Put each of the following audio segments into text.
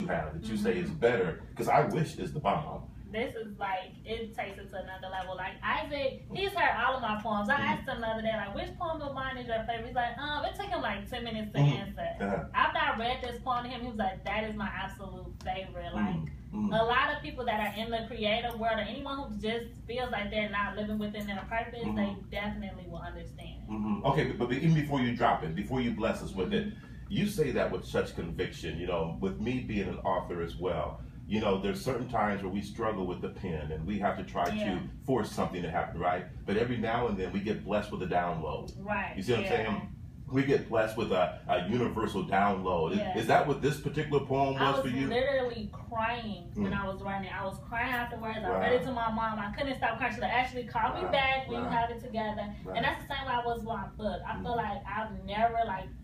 have that you say is better, because I wish is the bomb. This is like, it takes it to another level. Like Isaac, he's heard all of my poems. I asked him the other day, like, which poem of mine is your favorite? He's like, it took him like 10 minutes to answer. After I read this poem to him, he was like, that is my absolute favorite. Like, a lot of people that are in the creative world, or anyone who just feels like they're not living within their purpose, they definitely will understand. Okay, but even before you drop it, before you bless us with it, you say that with such conviction. You know, with me being an author as well, you know, there's certain times where we struggle with the pen and we have to try to force something to happen, right? But every now and then we get blessed with a download. Right. You see what I'm saying? We get blessed with a universal download. Is that what this particular poem was for you? I was literally crying when I was writing it. I was crying afterwards. I read it to my mom. I couldn't stop crying. She actually called me back when you have it together. And that's the same way I was with my book. I feel like I've never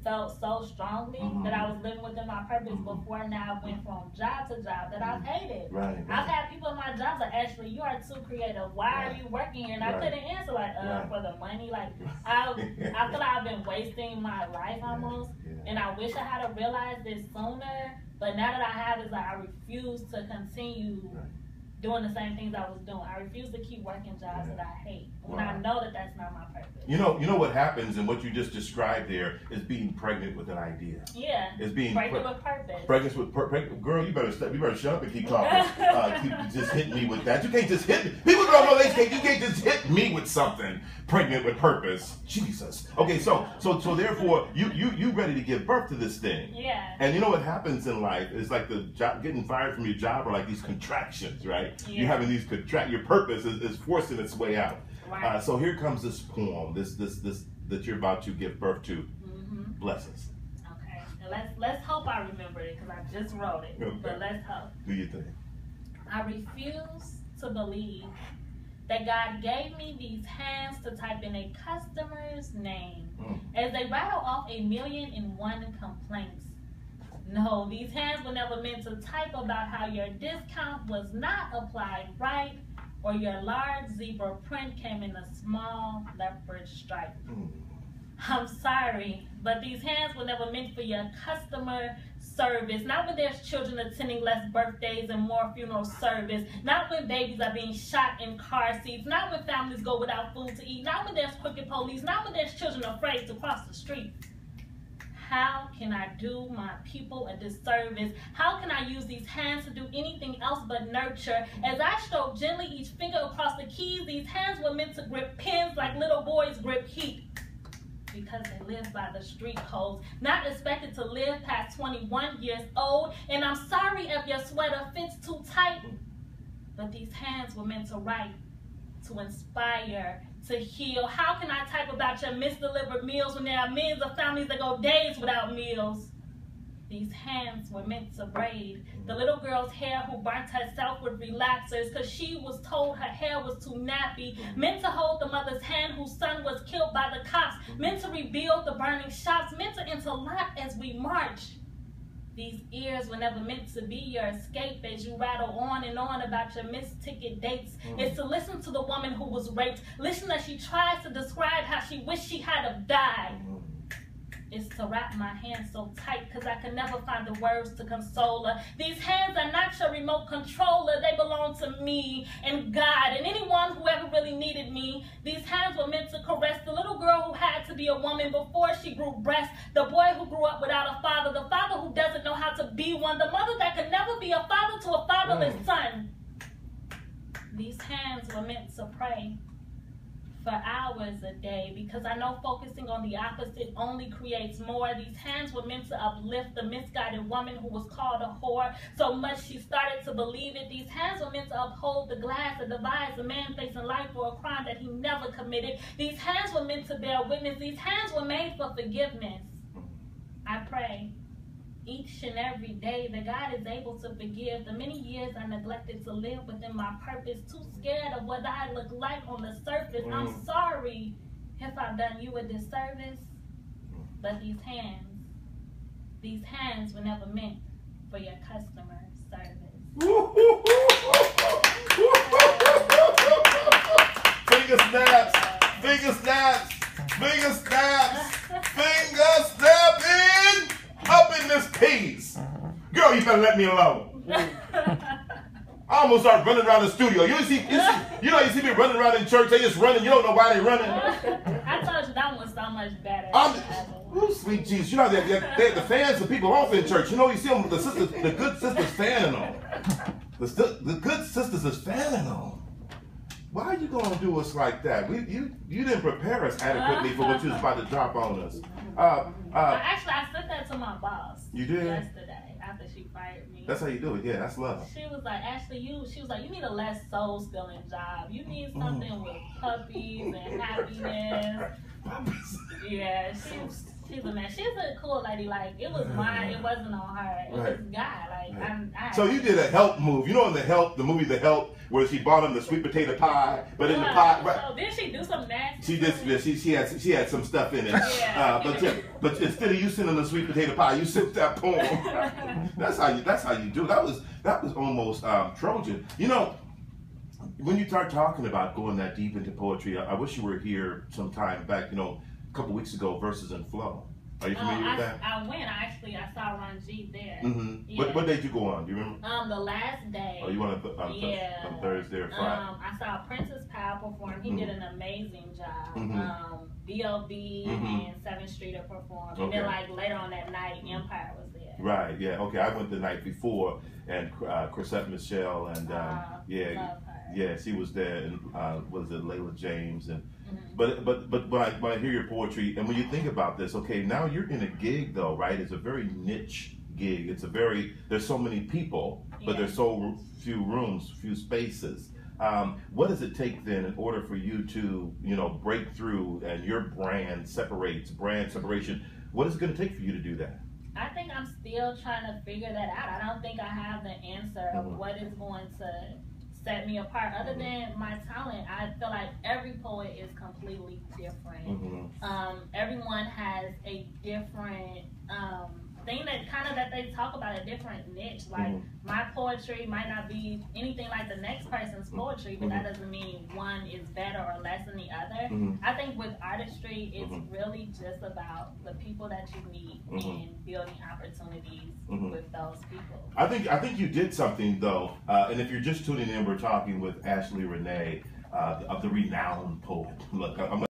felt so strongly that I was living within my purpose before now. I went from job to job that I've hated. I've had people in my jobs like, Ashley, you are too creative. Why are you working here? And I couldn't answer for the money. Like I feel like I've been wasting my life almost, and I wish I had realized this sooner, but now that I have, it's like I refuse to continue doing the same things I was doing. I refuse to keep working jobs that I hate when I know that that's not my purpose. You know what happens, and what you just described there is being pregnant with an idea. It's being pregnant with purpose. Pregnant with purpose. Girl, you better shut up and keep talking. Keep just hitting me with that. You can't just hit me. People don't know you can't just hit me with something. Pregnant with purpose. Jesus. Okay, so therefore you ready to give birth to this thing. And you know what happens in life is like the job, getting fired from your job, are like these contractions, right? You're having these your purpose is forcing its way out. So here comes this poem, this that you're about to give birth to. Bless us. Okay, and let's hope I remember it, because I just wrote it. But let's hope. Do you think? I refuse to believe that God gave me these hands to type in a customer's name as they rattle off 1,000,001 complaints. No, these hands were never meant to type about how your discount was not applied right, or your large zebra print came in a small leopard stripe. I'm sorry, but these hands were never meant for your customer service. Not when there's children attending less birthdays and more funeral service. Not when babies are being shot in car seats. Not when families go without food to eat. Not when there's crooked police. Not when there's children afraid to cross the street. How can I do my people a disservice? How can I use these hands to do anything else but nurture? As I stroke gently each finger across the keys, these hands were meant to grip pens like little boys grip heat. Because they live by the street codes, not expected to live past 21 years old. And I'm sorry if your sweater fits too tight, but these hands were meant to write, to inspire, to heal. How can I type about your misdelivered meals when there are millions of families that go days without meals? These hands were meant to braid the little girl's hair who burnt herself with relaxers because she was told her hair was too nappy. Meant to hold the mother's hand whose son was killed by the cops. Meant to rebuild the burning shops. Meant to interlock as we march. These ears were never meant to be your escape as you rattle on and on about your missed ticket dates. It's to listen to the woman who was raped. Listen as she tries to describe how she wished she had have died. It's to wrap my hands so tight because I could never find the words to console her. These hands are not your remote controller. They belong to me and God and anyone who ever really needed me. These hands were meant to caress the little girl who had to be a woman before she grew breasts, the boy who grew up without a father, the father who doesn't know how to be one, the mother that could never be a father to a fatherless son. These hands were meant to pray for hours a day, because I know focusing on the opposite only creates more. These hands were meant to uplift the misguided woman who was called a whore so much she started to believe it. These hands were meant to uphold the glass that divides a man facing life for a crime that he never committed. These hands were meant to bear witness. These hands were made for forgiveness. I pray each and every day that God is able to forgive the many years I neglected to live within my purpose, too scared of what I look like on the surface. I'm sorry if I've done you a disservice, but these hands were never meant for your customer service. Finger snaps, finger snaps, finger snaps, finger snapping. Up in this piece. Girl, girl, you better let me alone. I almost start running around the studio. You see me running around in church. They just running. You don't know why they running. I told you that was so much better. Oh, sweet Jesus. You know, the fans, the people off in church. You know, you see them, the good sisters fanning them. The good sisters is fanning them. Why are you going to do us like that? You didn't prepare us adequately for what you was about to drop on us. Actually, I said that to my boss. You did? Yesterday, after she fired me. That's how you do it. Yeah, that's love. She was like, Ashley, you need a less soul-stealing job. You need something with puppies and happiness. Yeah, she's a man. She's a cool lady. Like, it was mine. It wasn't on her. It was God. Like, so you did a help move. You know, in the movie The Help, where she bought him the sweet potato pie, but in the pie. Right, so did she do some nasty? She had some stuff in it. Yeah. But instead of you sending the sweet potato pie, you sent that poem. That's how you do. That was almost Trojan. You know, when you start talking about going that deep into poetry, I wish you were here sometime back. You know, a couple weeks ago, Verses and Flow. Are you familiar with that? I went. I saw Ron G there. Mm-hmm. Yeah. What day did you go on? Do you remember? The last day. Oh, you went on Thursday or Friday? I saw Princess Powell perform. He did an amazing job. Mm-hmm. B.O.B. and 7th Streeter performed. And then like later on that night, Empire was there. Right, yeah. Okay, I went the night before, and Chrisette Michelle, and yeah, she was there, and was it Layla James, and but when I hear your poetry, and when you think about this, okay, now you're in a gig though, right? It's a very niche gig. There's so many people, but there's so few rooms, few spaces. What does it take then in order for you to, break through and your brand separation? What is it going to take for you to do that? I think I'm still trying to figure that out. I don't think I have the answer of what is going to set me apart. Other than my talent, I feel like every poet is completely different. Everyone has a different thing that they talk about, a different niche. Like my poetry might not be anything like the next person's poetry, but that doesn't mean one is better or less than the other. I think with artistry, it's really just about the people that you meet and building opportunities with those people. I think you did something though, and if you're just tuning in, we're talking with Ashley Renee, of the renowned poet. Look, I'm